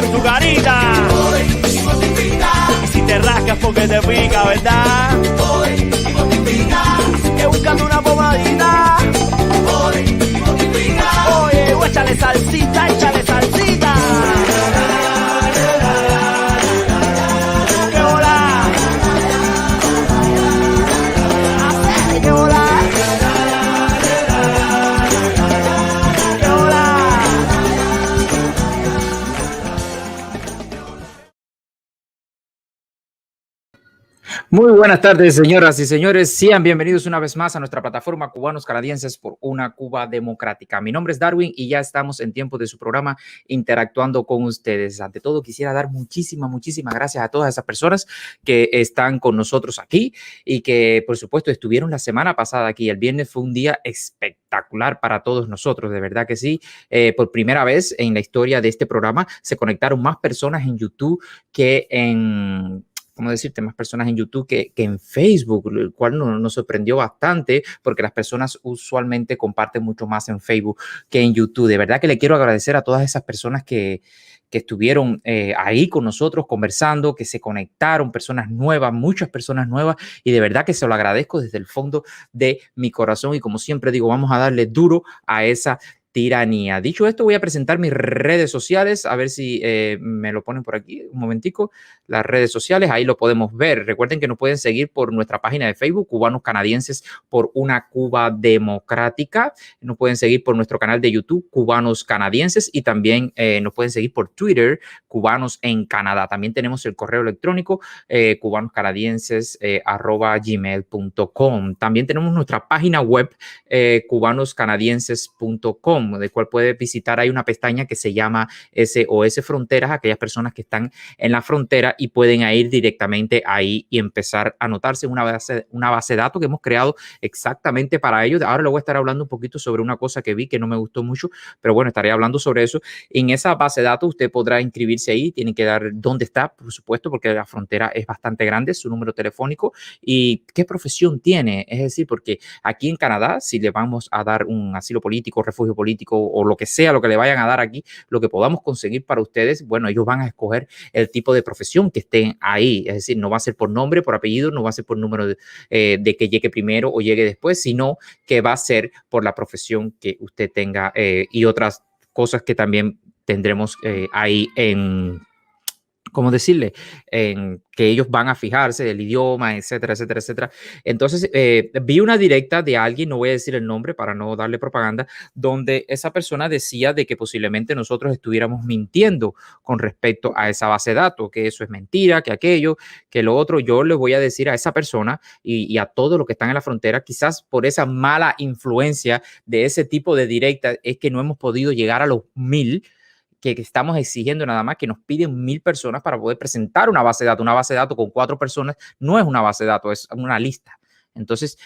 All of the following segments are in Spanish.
en tu carita. Y si te rascas porque te pica, ¿verdad? Que buscando una pomadita. Oye, échale salsita, échale salsita. ¡Qué hola! ¡Qué hola! ¡Qué hola! Muy buenas tardes, señoras y señores. Sean bienvenidos una vez más a nuestra plataforma Cubanos Canadienses por una Cuba Democrática. Mi nombre es Darwin y ya estamos en tiempo de su programa interactuando con ustedes. Ante todo, quisiera dar muchísimas gracias a todas esas personas que están con nosotros aquí y que, por supuesto, estuvieron la semana pasada aquí. El viernes fue un día espectacular para todos nosotros, de verdad que sí. Por primera vez en la historia de este programa se conectaron más personas en YouTube que en... ¿cómo decirte? Más personas en YouTube que en Facebook, lo cual nos sorprendió bastante porque las personas usualmente comparten mucho más en Facebook que en YouTube. De verdad que le quiero agradecer a todas esas personas que estuvieron ahí con nosotros conversando, que se conectaron, personas nuevas, muchas personas nuevas, y de verdad que se lo agradezco desde el fondo de mi corazón. Y como siempre digo, vamos a darle duro a esa tiranía. Dicho esto, voy a presentar mis redes sociales, a ver si me lo ponen por aquí un momentico. Las redes sociales, ahí lo podemos ver. Recuerden que nos pueden seguir por nuestra página de Facebook, Cubanos Canadienses por una Cuba Democrática. Nos pueden seguir por nuestro canal de YouTube, Cubanos Canadienses, y también nos pueden seguir por Twitter, Cubanos en Canadá. También tenemos el correo electrónico cubanoscanadienses@gmail.com. También tenemos nuestra página web cubanoscanadienses.com, de cual puede visitar. Hay una pestaña que se llama SOS Fronteras, aquellas personas que están en la frontera, y pueden ir directamente ahí y empezar a anotarse en una base de datos que hemos creado exactamente para ellos. Ahora le voy a estar hablando un poquito sobre una cosa que vi que no me gustó mucho, pero bueno, estaré hablando sobre eso. En esa base de datos usted podrá inscribirse ahí, tienen que dar dónde está, por supuesto, porque la frontera es bastante grande, su número telefónico y qué profesión tiene. Es decir, porque aquí en Canadá, si le vamos a dar un asilo político, refugio político o lo que sea, lo que le vayan a dar aquí, lo que podamos conseguir para ustedes, bueno, ellos van a escoger el tipo de profesión que estén ahí. Es decir, no va a ser por nombre, por apellido, no va a ser por número de que llegue primero o llegue después, sino que va a ser por la profesión que usted tenga y otras cosas que también tendremos ahí en... ¿cómo decirle? En que ellos van a fijarse del idioma, etcétera, etcétera, etcétera. Entonces, vi una directa de alguien, no voy a decir el nombre para no darle propaganda, donde esa persona decía de que posiblemente nosotros estuviéramos mintiendo con respecto a esa base de datos, que eso es mentira, que aquello, que lo otro. Yo les voy a decir a esa persona y a todos los que están en la frontera, quizás por esa mala influencia de ese tipo de directa, es que no hemos podido llegar a los 1000 que estamos exigiendo, nada más que nos piden 1000 personas para poder presentar una base de datos. Una base de datos con 4 personas no es una base de datos, es una lista. Entonces,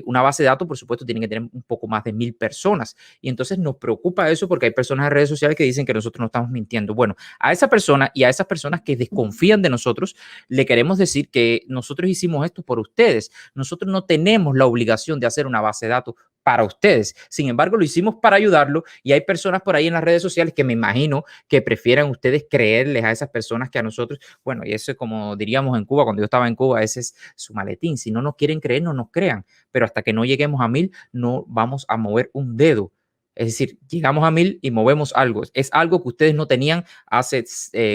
una base de datos, por supuesto, tiene que tener un poco más de 1000 personas. Y entonces nos preocupa eso porque hay personas en redes sociales que dicen que nosotros no estamos mintiendo. Bueno, a esa persona y a esas personas que desconfían de nosotros, le queremos decir que nosotros hicimos esto por ustedes. Nosotros no tenemos la obligación de hacer una base de datos para ustedes. Sin embargo, lo hicimos para ayudarlo, y hay personas por ahí en las redes sociales que me imagino que prefieran ustedes creerles a esas personas que a nosotros. Bueno, y eso es como diríamos en Cuba, cuando yo estaba en Cuba, ese es su maletín. Si no nos quieren creer, no nos crean, pero hasta que no lleguemos a 1000 no vamos a mover un dedo. Es decir, llegamos a 1000 y movemos algo. Es algo que ustedes no tenían hace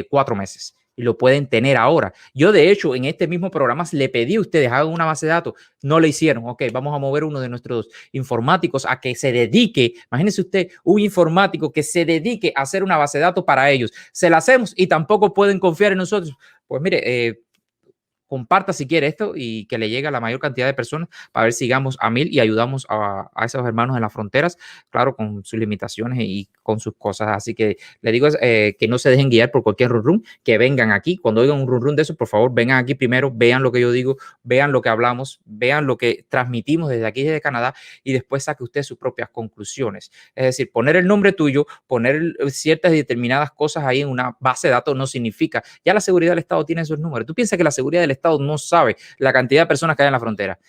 4 meses. Y lo pueden tener ahora. Yo, de hecho, en este mismo programa le pedí a ustedes hagan una base de datos. No lo hicieron. Ok, vamos a mover uno de nuestros informáticos a que se dedique. Imagínense usted, un informático que se dedique a hacer una base de datos para ellos. Se la hacemos y tampoco pueden confiar en nosotros. Pues mire, comparta si quiere esto y que le llegue a la mayor cantidad de personas para ver si llegamos a 1000 y ayudamos a esos hermanos en las fronteras, claro, con sus limitaciones y con sus cosas. Así que le digo que no se dejen guiar por cualquier run, que vengan aquí. Cuando oigan un run de eso, por favor, vengan aquí primero, vean lo que yo digo, vean lo que hablamos, vean lo que transmitimos desde aquí, desde Canadá, y después saque usted sus propias conclusiones. Es decir, poner el nombre tuyo, poner ciertas y determinadas cosas ahí en una base de datos no significa, ya la seguridad del Estado tiene esos números. ¿Tú piensas que la seguridad del Estado no sabe la cantidad de personas que hay en la frontera?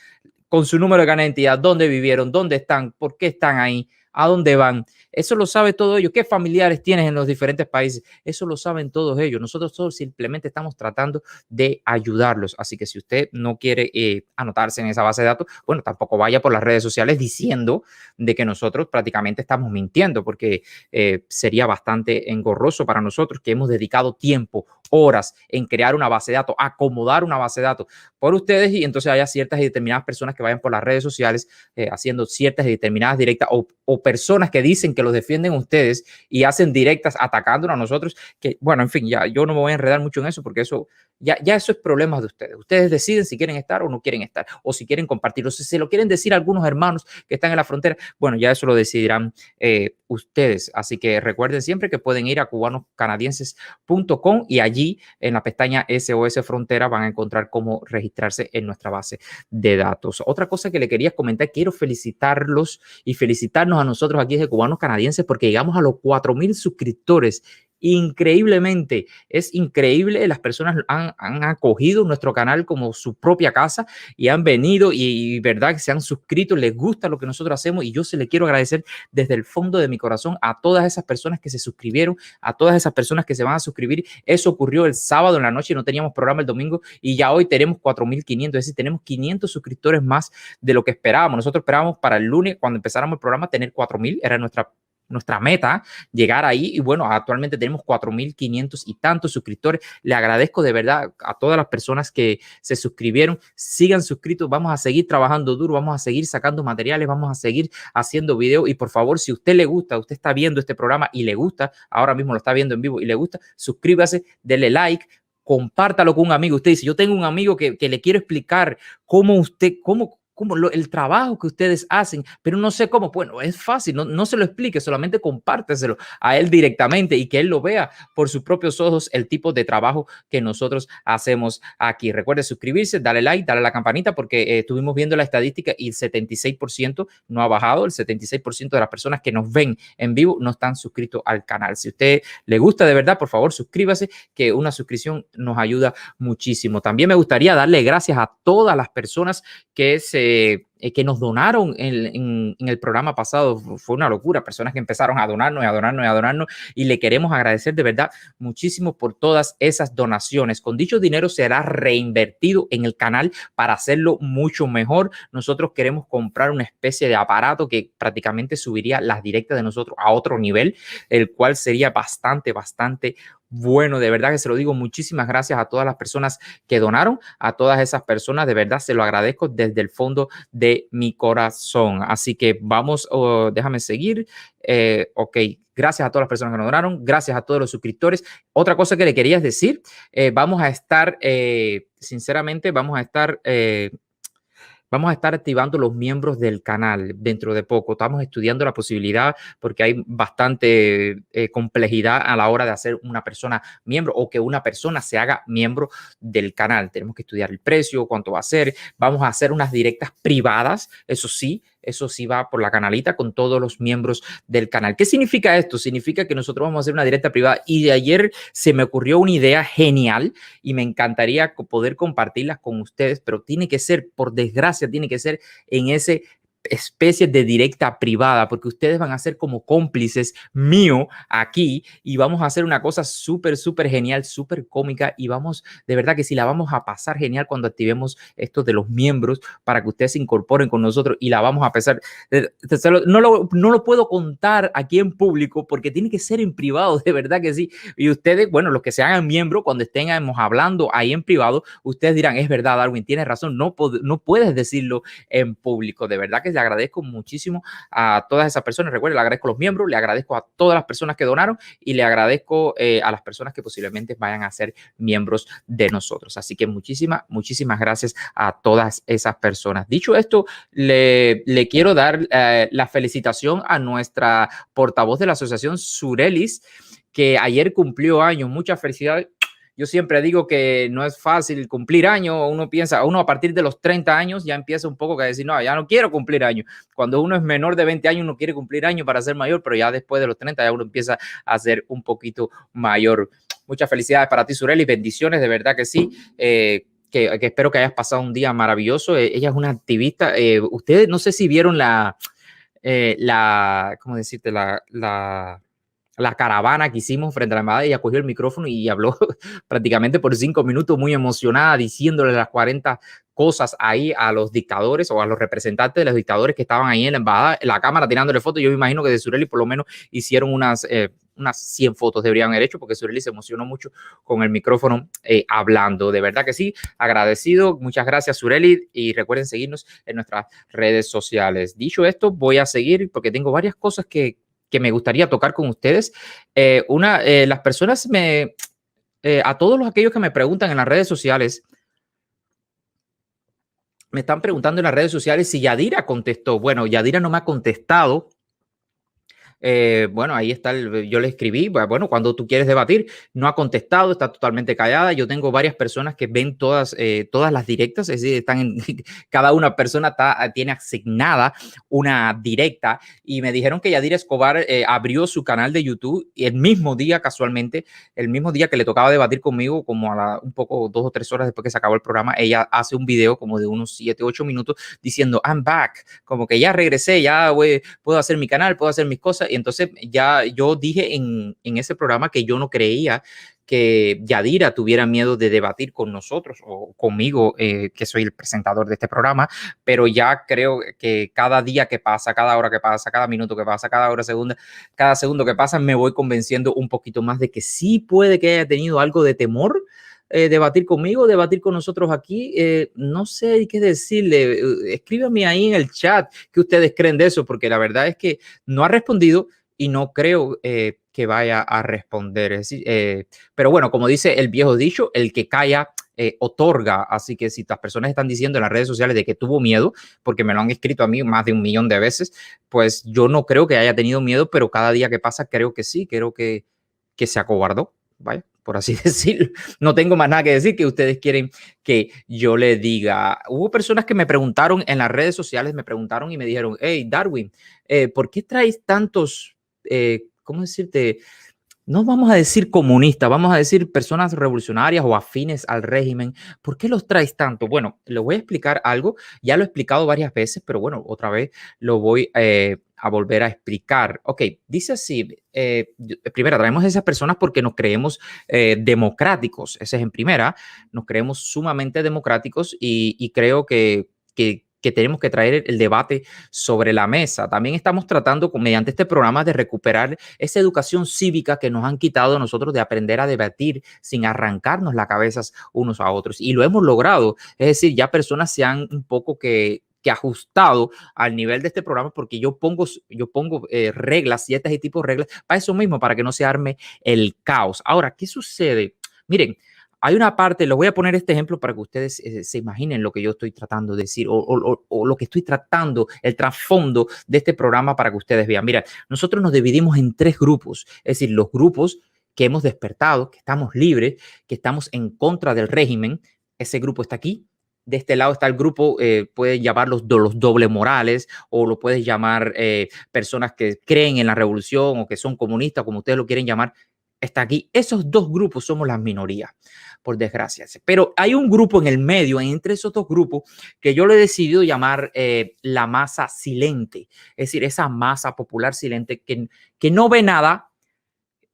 Con su número de carnet de identidad, dónde vivieron, dónde están, por qué están ahí. a dónde van. Eso lo sabe todo ellos. ¿Qué familiares tienes en los diferentes países? Eso lo saben todos ellos. Nosotros todos simplemente estamos tratando de ayudarlos. Así que si usted no quiere anotarse en esa base de datos, bueno, tampoco vaya por las redes sociales diciendo de que nosotros prácticamente estamos mintiendo, porque sería bastante engorroso para nosotros que hemos dedicado tiempo, horas en crear una base de datos, acomodar una base de datos por ustedes, y entonces haya ciertas y determinadas personas que vayan por las redes sociales haciendo ciertas y determinadas directas, o personas que dicen que los defienden ustedes y hacen directas atacándonos a nosotros, que bueno, en fin, ya yo no me voy a enredar mucho en eso, porque eso ya eso es problema de ustedes. Ustedes deciden si quieren estar o no quieren estar, o si quieren compartirlo. Si se lo quieren decir a algunos hermanos que están en la frontera, bueno, ya eso lo decidirán ustedes. Así que recuerden siempre que pueden ir a cubanoscanadienses.com y allí en la pestaña SOS Frontera van a encontrar cómo registrarse en nuestra base de datos. Otra cosa que le quería comentar, quiero felicitarlos y felicitarnos a nosotros aquí de Cubanos Canadienses, porque llegamos a los 4,000 suscriptores. Increíblemente, es increíble. Las personas han acogido nuestro canal como su propia casa y han venido y verdad que se han suscrito, les gusta lo que nosotros hacemos, y yo se le quiero agradecer desde el fondo de mi corazón a todas esas personas que se suscribieron, a todas esas personas que se van a suscribir. Eso ocurrió el sábado en la noche, no teníamos programa el domingo y ya hoy tenemos 4,500, es decir, tenemos 500 suscriptores más de lo que esperábamos. Nosotros esperábamos para el lunes, cuando empezáramos el programa, tener 4,000, era nuestra meta, llegar ahí, y bueno, actualmente tenemos 4,500 y tantos suscriptores. Le agradezco de verdad a todas las personas que se suscribieron. Sigan suscritos, vamos a seguir trabajando duro, vamos a seguir sacando materiales, vamos a seguir haciendo videos, y por favor, si usted le gusta, usted está viendo este programa y le gusta, ahora mismo lo está viendo en vivo y le gusta, suscríbase, dele like, compártalo con un amigo. Usted dice, yo tengo un amigo que le quiero explicar cómo el trabajo que ustedes hacen, pero no sé cómo. Bueno, es fácil, no se lo explique, solamente compárteselo a él directamente y que él lo vea por sus propios ojos, el tipo de trabajo que nosotros hacemos aquí. Recuerde suscribirse, dale like, dale a la campanita, porque estuvimos viendo la estadística y el 76% no ha bajado. El 76% de las personas que nos ven en vivo no están suscritos al canal. Si a usted le gusta de verdad, por favor, suscríbase, que una suscripción nos ayuda muchísimo. También me gustaría darle gracias a todas las personas que nos donaron en el programa pasado. Fue una locura, personas que empezaron a donarnos y a donarnos y a donarnos, y le queremos agradecer de verdad muchísimo por todas esas donaciones. Con dicho dinero será reinvertido en el canal para hacerlo mucho mejor. Nosotros queremos comprar una especie de aparato que prácticamente subiría las directas de nosotros a otro nivel, el cual sería bastante bueno. De verdad que se lo digo, muchísimas gracias a todas las personas que donaron, a todas esas personas, de verdad se lo agradezco desde el fondo de mi corazón. Así que vamos, déjame seguir. Ok, gracias a todas las personas que nos donaron, gracias a todos los suscriptores. Otra cosa que le quería decir, vamos a estar, sinceramente, vamos a estar activando los miembros del canal dentro de poco. Estamos estudiando la posibilidad, porque hay bastante complejidad a la hora de hacer una persona miembro, o que una persona se haga miembro del canal. Tenemos que estudiar el precio, cuánto va a ser. Vamos a hacer unas directas privadas, eso sí va por la canalita con todos los miembros del canal. ¿Qué significa esto? Significa que nosotros vamos a hacer una directa privada, y de ayer se me ocurrió una idea genial y me encantaría poder compartirlas con ustedes, pero tiene que ser, por desgracia, tiene que ser en ese especie de directa privada, porque ustedes van a ser como cómplices mío aquí, y vamos a hacer una cosa súper genial, súper cómica, y vamos, de verdad que sí, la vamos a pasar genial cuando activemos esto de los miembros, para que ustedes se incorporen con nosotros, y la vamos a pasar. No lo puedo contar aquí en público, porque tiene que ser en privado, de verdad que sí. Y ustedes, bueno, los que se hagan miembros, cuando estemos hablando ahí en privado, ustedes dirán, es verdad, Darwin, tienes razón, no puedes decirlo en público. De verdad que le agradezco muchísimo a todas esas personas. Recuerden, le agradezco a los miembros, le agradezco a todas las personas que donaron, y le agradezco a las personas que posiblemente vayan a ser miembros de nosotros. Así que muchísimas gracias a todas esas personas. Dicho esto, le quiero dar la felicitación a nuestra portavoz de la asociación, Surelis, que ayer cumplió años. Muchas felicidades. Yo siempre digo que no es fácil cumplir años. Uno a partir de los 30 años ya empieza un poco a decir, no, ya no quiero cumplir años. Cuando uno es menor de 20 años, uno quiere cumplir años para ser mayor, pero ya después de los 30 ya uno empieza a ser un poquito mayor. Muchas felicidades para ti, Surelis. Bendiciones, de verdad que sí. Que espero que hayas pasado un día maravilloso. Ella es una activista. Ustedes no sé si vieron ¿cómo decirte? La caravana que hicimos frente a la embajada. Ella cogió el micrófono y habló prácticamente por 5 minutos muy emocionada, diciéndole las 40 cosas ahí a los dictadores o a los representantes de los dictadores que estaban ahí en la embajada, la cámara tirándole fotos. Yo me imagino que de Sureli por lo menos hicieron unas 100 fotos deberían haber hecho, porque Sureli se emocionó mucho con el micrófono hablando. De verdad que sí, agradecido. Muchas gracias, Sureli, y recuerden seguirnos en nuestras redes sociales. Dicho esto, voy a seguir porque tengo varias cosas que me gustaría tocar con ustedes. Las personas a todos aquellos que me preguntan en las redes sociales, me están preguntando en las redes sociales si Yadira contestó. Bueno, Yadira no me ha contestado. Bueno, ahí está, yo le escribí, bueno, cuando tú quieres debatir, no ha contestado, está totalmente callada. Yo tengo varias personas que ven todas las directas, es decir, cada una persona tiene asignada una directa, y me dijeron que Yadira Escobar abrió su canal de YouTube y el mismo día, casualmente, el mismo día que le tocaba debatir conmigo, como un poco 2 o 3 horas después que se acabó el programa, ella hace un video como de unos 7, 8 minutos diciendo, I'm back, como que ya regresé, ya puedo hacer mi canal, puedo hacer mis cosas. Y entonces ya yo dije en ese programa que yo no creía que Yadira tuviera miedo de debatir con nosotros o conmigo, que soy el presentador de este programa, pero ya creo que cada día que pasa, cada hora que pasa, cada minuto que pasa, cada segundo que pasa, me voy convenciendo un poquito más de que sí puede que haya tenido algo de temor. Debatir conmigo, debatir con nosotros aquí. No sé qué decirle. Escríbame ahí en el chat qué ustedes creen de eso, porque la verdad es que no ha respondido y no creo que vaya a responder. Es decir, pero bueno, como dice el viejo dicho, el que calla otorga. Así que si las personas están diciendo en las redes sociales de que tuvo miedo, porque me lo han escrito a mí más de 1 millón de veces, pues yo no creo que haya tenido miedo, pero cada día que pasa creo que sí, creo que se acobardó. Vaya, por así decirlo. No tengo más nada que decir que ustedes quieren que yo le diga. Hubo personas que me preguntaron en las redes sociales, me preguntaron y me dijeron, hey, Darwin, ¿por qué traes tantos, cómo decirte? No vamos a decir comunistas, vamos a decir personas revolucionarias o afines al régimen. ¿Por qué los traes tanto? Bueno, le voy a explicar algo. Ya lo he explicado varias veces, pero bueno, otra vez lo voy a volver a explicar. Ok, dice así. Primero, traemos a esas personas porque nos creemos democráticos. Ese es en primera. Nos creemos sumamente democráticos y creo que tenemos que traer el debate sobre la mesa. También estamos tratando mediante este programa de recuperar esa educación cívica que nos han quitado a nosotros, de aprender a debatir sin arrancarnos las cabezas unos a otros. Y lo hemos logrado. Es decir, ya personas se han un poco que ajustado al nivel de este programa, porque yo pongo reglas, ciertas tipos de reglas, para eso mismo, para que no se arme el caos. Ahora, ¿qué sucede? Miren, hay una parte, les voy a poner este ejemplo para que ustedes se imaginen lo que yo estoy tratando de decir o lo que estoy tratando, el trasfondo de este programa, para que ustedes vean. Mira, nosotros nos dividimos en 3 grupos, es decir, los grupos que hemos despertado, que estamos libres, que estamos en contra del régimen. Ese grupo está aquí. De este lado está el grupo, puedes llamarlos los doble morales, o lo puedes llamar personas que creen en la revolución o que son comunistas, como ustedes lo quieren llamar. Está aquí. Esos 2 grupos somos las minorías, por desgracia. Pero hay un grupo en el medio, entre esos 2 grupos, que yo le he decidido llamar la masa silente. Es decir, esa masa popular silente que no ve nada,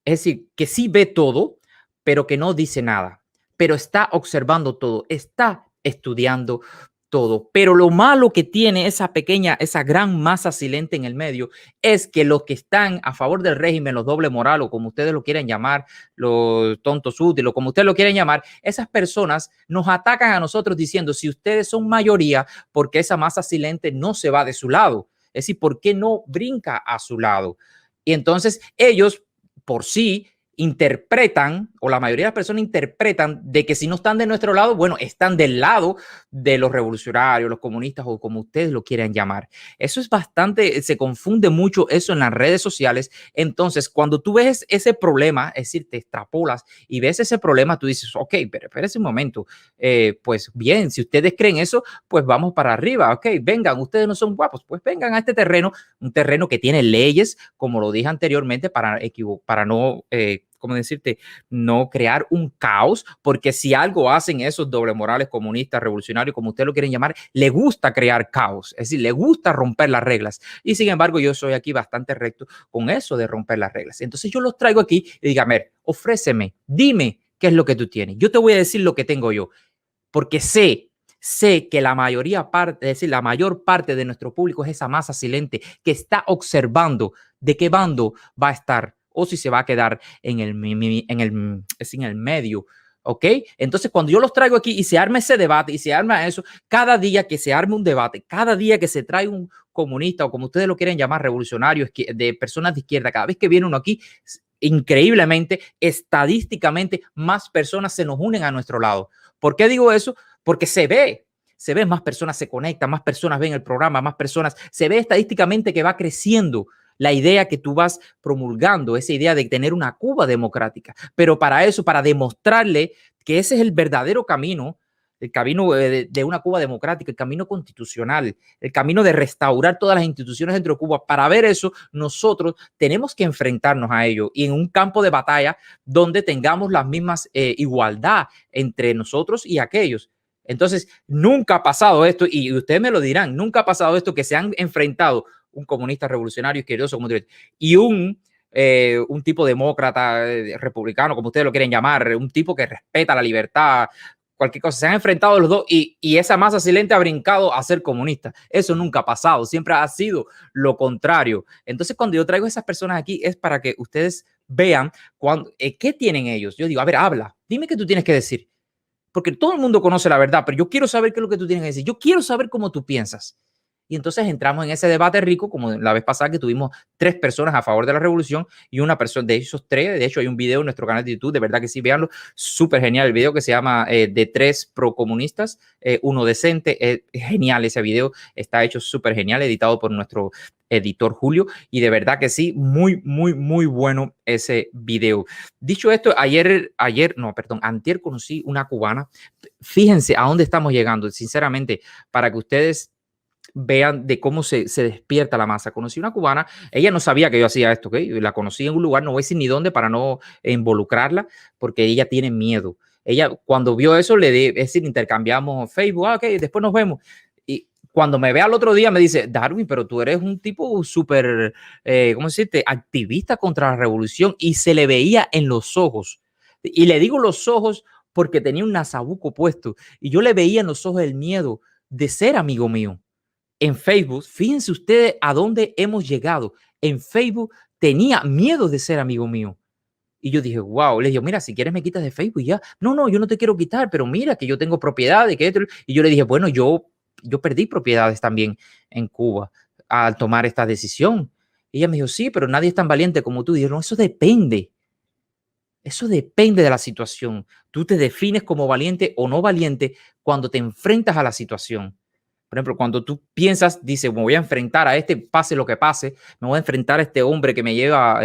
es decir, que sí ve todo, pero que no dice nada, pero está observando todo, está estudiando todo. Pero lo malo que tiene esa gran masa silente en el medio, es que los que están a favor del régimen, los doble moral, o como ustedes lo quieren llamar, los tontos útiles, o como ustedes lo quieren llamar, esas personas nos atacan a nosotros diciendo, si ustedes son mayoría, ¿por qué esa masa silente no se va de su lado? Es decir, ¿por qué no brinca a su lado? Y entonces ellos por sí interpretan, o la mayoría de las personas interpretan, de que si no están de nuestro lado, bueno, están del lado de los revolucionarios, los comunistas, o como ustedes lo quieran llamar. Eso es bastante, se confunde mucho eso en las redes sociales. Entonces, cuando tú ves ese problema, es decir, te extrapolas y ves ese problema, tú dices, ok, pero espérese un momento, pues bien, si ustedes creen eso, pues vamos para arriba, ok, vengan, ustedes no son guapos, pues vengan a este terreno, un terreno que tiene leyes, como lo dije anteriormente, para no ¿cómo decirte? No crear un caos, porque si algo hacen esos doble morales comunistas, revolucionarios, como ustedes lo quieren llamar, le gusta crear caos, es decir, le gusta romper las reglas. Y sin embargo, yo soy aquí bastante recto con eso de romper las reglas. Entonces yo los traigo aquí y diga, a ver, ofréceme, dime qué es lo que tú tienes. Yo te voy a decir lo que tengo yo, porque sé que la mayoría parte, es decir, la mayor parte de nuestro público es esa masa silente que está observando de qué bando va a estar o si se va a quedar en el medio. ¿Ok? Entonces, cuando yo los traigo aquí y se arma ese debate y se arma eso, cada día que se arme un debate, cada día que se trae un comunista o como ustedes lo quieren llamar, revolucionario, de personas de izquierda, cada vez que viene uno aquí, increíblemente, estadísticamente, más personas se nos unen a nuestro lado. ¿Por qué digo eso? Porque se ve, más personas se conectan, más personas ven el programa, más personas, se ve estadísticamente que va creciendo la idea que tú vas promulgando, esa idea de tener una Cuba democrática. Pero para eso, para demostrarle que ese es el verdadero camino, el camino de una Cuba democrática, el camino constitucional, el camino de restaurar todas las instituciones dentro de Cuba. Para ver eso, nosotros tenemos que enfrentarnos a ello y en un campo de batalla donde tengamos las mismas igualdad entre nosotros y aquellos. Entonces, nunca ha pasado esto, y ustedes me lo dirán, nunca ha pasado esto que se han enfrentado un comunista revolucionario izquierdoso y un tipo demócrata, republicano, como ustedes lo quieren llamar, un tipo que respeta la libertad, cualquier cosa. Se han enfrentado los dos y esa masa silente ha brincado a ser comunista. Eso nunca ha pasado, siempre ha sido lo contrario. Entonces, cuando yo traigo a esas personas aquí es para que ustedes vean qué tienen ellos. Yo digo, a ver, habla, dime qué tú tienes que decir. Porque todo el mundo conoce la verdad, pero yo quiero saber qué es lo que tú tienes que decir. Yo quiero saber cómo tú piensas. Y entonces entramos en ese debate rico, como la vez pasada que tuvimos 3 personas a favor de la revolución y una persona de esos 3. De hecho, hay un video en nuestro canal de YouTube, de verdad que sí, véanlo, súper genial el video que se llama de 3 procomunistas, uno decente. Es genial ese video, está hecho súper genial, editado por nuestro editor Julio, y de verdad que sí, muy, muy, muy bueno ese video. Dicho esto, antier conocí una cubana. Fíjense a dónde estamos llegando, sinceramente, para que ustedes vean de cómo se despierta la masa. Conocí una cubana, ella no sabía que yo hacía esto, ¿ok? La conocí en un lugar, no voy a decir ni dónde para no involucrarla, porque ella tiene miedo. Ella cuando vio eso, es decir, intercambiamos Facebook, ok, después nos vemos. Y cuando me ve al otro día me dice, Darwin, pero tú eres un tipo súper, ¿cómo decirte? Activista contra la revolución, y se le veía en los ojos. Y le digo los ojos porque tenía un nasabuco puesto y yo le veía en los ojos el miedo de ser amigo mío. En Facebook, fíjense ustedes a dónde hemos llegado. En Facebook tenía miedo de ser amigo mío. Y yo dije, wow, le dije, mira, si quieres me quitas de Facebook ya. No, yo no te quiero quitar, pero mira que yo tengo propiedades. Y yo le dije, bueno, yo perdí propiedades también en Cuba al tomar esta decisión. Y ella me dijo, sí, pero nadie es tan valiente como tú. Y yo, no, eso depende. Eso depende de la situación. Tú te defines como valiente o no valiente cuando te enfrentas a la situación. Por ejemplo, cuando tú piensas, dices, me voy a enfrentar a este, pase lo que pase, me voy a enfrentar a este hombre que me lleva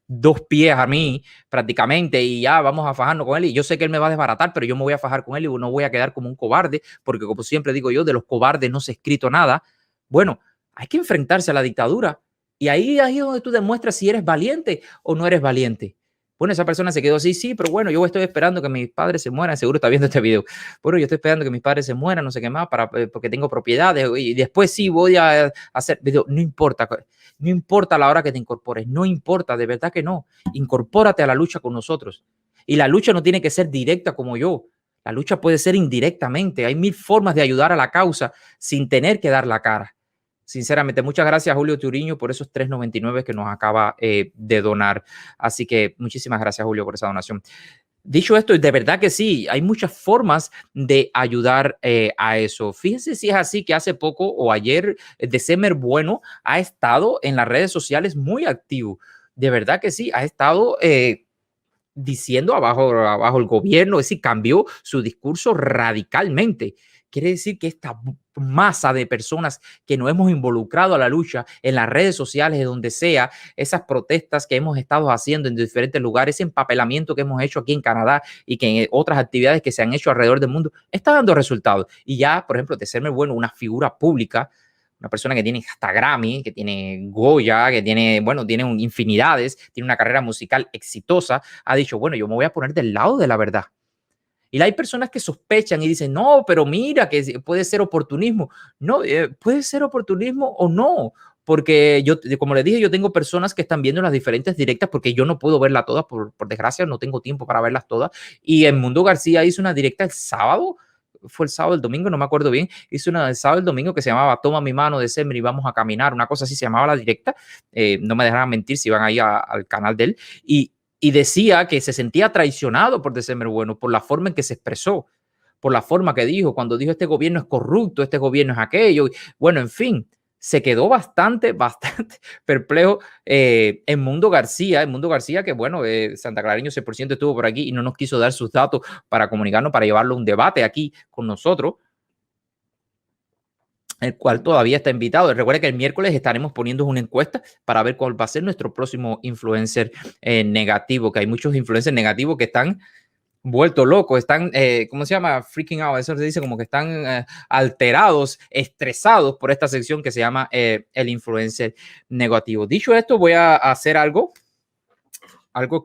2 pies a mí prácticamente y ya vamos a fajarnos con él y yo sé que él me va a desbaratar, pero yo me voy a fajar con él y no voy a quedar como un cobarde, porque como siempre digo yo, de los cobardes no se ha escrito nada. Bueno, hay que enfrentarse a la dictadura y ahí es donde tú demuestras si eres valiente o no eres valiente. Bueno, esa persona se quedó así, sí, pero bueno, yo estoy esperando que mis padres se mueran, seguro está viendo este video. Bueno, yo estoy esperando que mis padres se mueran, no sé qué más, porque tengo propiedades y después sí voy a hacer video. No importa la hora que te incorpores, no importa, de verdad que no. Incorpórate a la lucha con nosotros. Y la lucha no tiene que ser directa como yo. La lucha puede ser indirectamente. Hay 1000 formas de ayudar a la causa sin tener que dar la cara. Sinceramente, muchas gracias Julio Turiño por esos 3.99 que nos acaba de donar. Así que muchísimas gracias Julio por esa donación. Dicho esto, de verdad que sí, hay muchas formas de ayudar a eso. Fíjense si es así que hace poco o ayer December Bueno ha estado en las redes sociales muy activo. De verdad que sí, ha estado diciendo abajo el gobierno, es decir, cambió su discurso radicalmente. Quiere decir que esta masa de personas que nos hemos involucrado a la lucha en las redes sociales, de donde sea, esas protestas que hemos estado haciendo en diferentes lugares, ese empapelamiento que hemos hecho aquí en Canadá y que en otras actividades que se han hecho alrededor del mundo, está dando resultados. Y ya, por ejemplo, de serme bueno, una figura pública una persona que tiene hasta Grammy, que tiene Goya, que tiene, bueno, tiene infinidades, tiene una carrera musical exitosa, ha dicho, bueno, yo me voy a poner del lado de la verdad. Y hay personas que sospechan y dicen, no, pero mira, que puede ser oportunismo. No, puede ser oportunismo o no. Porque yo, como les dije, yo tengo personas que están viendo las diferentes directas porque yo no puedo verlas todas, por desgracia, no tengo tiempo para verlas todas. Y Edmundo García hizo una directa el sábado, fue el sábado, el domingo, no me acuerdo bien, hizo una el sábado, el domingo que se llamaba Toma mi mano de Semmer y vamos a caminar, una cosa así se llamaba la directa. No me dejarán mentir si van ahí al canal de él. Y decía que se sentía traicionado por December Bueno, por la forma en que se expresó, por la forma que dijo, cuando dijo este gobierno es corrupto, este gobierno es aquello. Bueno, en fin, se quedó bastante perplejo Edmundo García, que bueno, Santa Clareño 100% estuvo por aquí y no nos quiso dar sus datos para comunicarnos, para llevarlo a un debate aquí con nosotros, el cual todavía está invitado. Recuerda que el miércoles estaremos poniendo una encuesta para ver cuál va a ser nuestro próximo influencer negativo, que hay muchos influencers negativos que están vueltos locos, están, ¿cómo se llama? Freaking out, eso se dice como que están alterados, estresados por esta sección que se llama el influencer negativo. Dicho esto, voy a hacer algo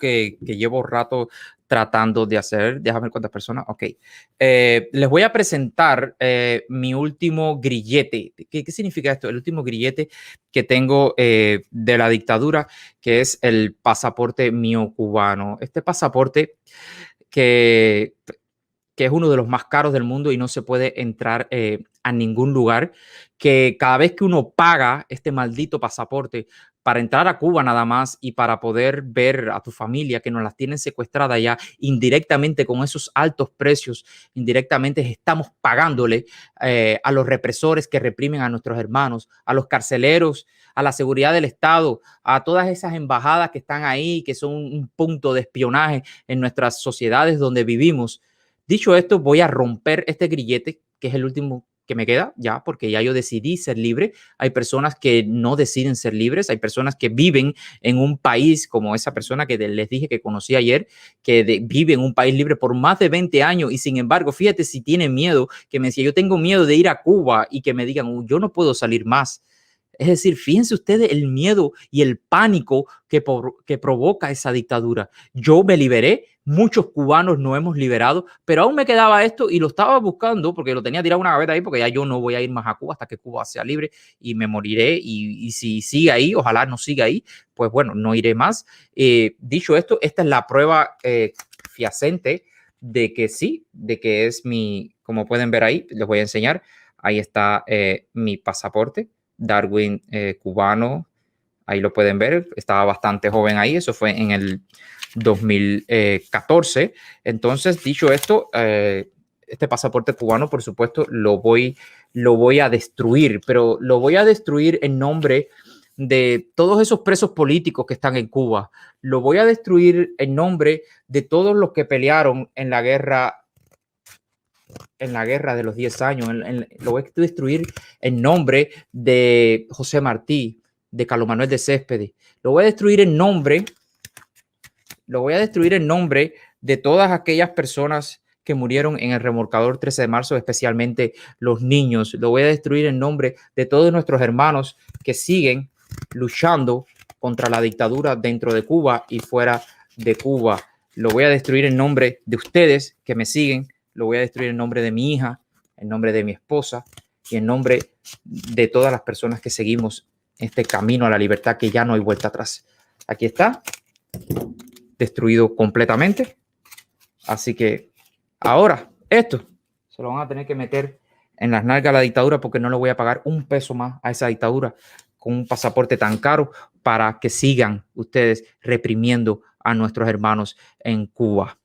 que llevo rato tratando de hacer. Déjame ver cuántas personas. Ok. Les voy a presentar mi último grillete. ¿Qué significa esto? El último grillete que tengo de la dictadura, que es el pasaporte mío cubano. Este pasaporte que es uno de los más caros del mundo y no se puede entrar a ningún lugar, que cada vez que uno paga este maldito pasaporte para entrar a Cuba nada más y para poder ver a tu familia que nos las tienen secuestrada ya indirectamente con esos altos precios, indirectamente estamos pagándole a los represores que reprimen a nuestros hermanos, a los carceleros, a la seguridad del Estado, a todas esas embajadas que están ahí, que son un punto de espionaje en nuestras sociedades donde vivimos. Dicho esto, voy a romper este grillete, que es el último que me queda ya, porque ya yo decidí ser libre. Hay personas que no deciden ser libres, hay personas que viven en un país como esa persona que les dije que conocí ayer, que vive en un país libre por más de 20 años y sin embargo, fíjate si tiene miedo, que me decía, yo tengo miedo de ir a Cuba y que me digan, yo no puedo salir más. Es decir, fíjense ustedes el miedo y el pánico que provoca esa dictadura. Yo me liberé, muchos cubanos no hemos liberado, pero aún me quedaba esto y lo estaba buscando porque lo tenía tirado una gaveta ahí porque ya yo no voy a ir más a Cuba hasta que Cuba sea libre y me moriré y si sigue ahí, ojalá no siga ahí, pues bueno, no iré más. Dicho esto, esta es la prueba fehaciente de que sí, de que es mi, como pueden ver ahí, les voy a enseñar, ahí está mi pasaporte. Darwin cubano, ahí lo pueden ver, estaba bastante joven ahí, eso fue en el 2014. Entonces, dicho esto, este pasaporte cubano, por supuesto, lo voy a destruir, pero lo voy a destruir en nombre de todos esos presos políticos que están en Cuba. Lo voy a destruir en nombre de todos los que pelearon en la guerra de los 10 años, lo voy a destruir en nombre de José Martí, de Carlos Manuel de Céspedes, lo voy a destruir en nombre de todas aquellas personas que murieron en el remolcador 13 de marzo, especialmente los niños, lo voy a destruir en nombre de todos nuestros hermanos que siguen luchando contra la dictadura dentro de Cuba y fuera de Cuba, lo voy a destruir en nombre de ustedes que me siguen, lo voy a destruir en nombre de mi hija, en nombre de mi esposa y en nombre de todas las personas que seguimos este camino a la libertad que ya no hay vuelta atrás. Aquí está, destruido completamente. Así que ahora esto se lo van a tener que meter en las nalgas a la dictadura porque no le voy a pagar un peso más a esa dictadura con un pasaporte tan caro para que sigan ustedes reprimiendo a nuestros hermanos en Cuba.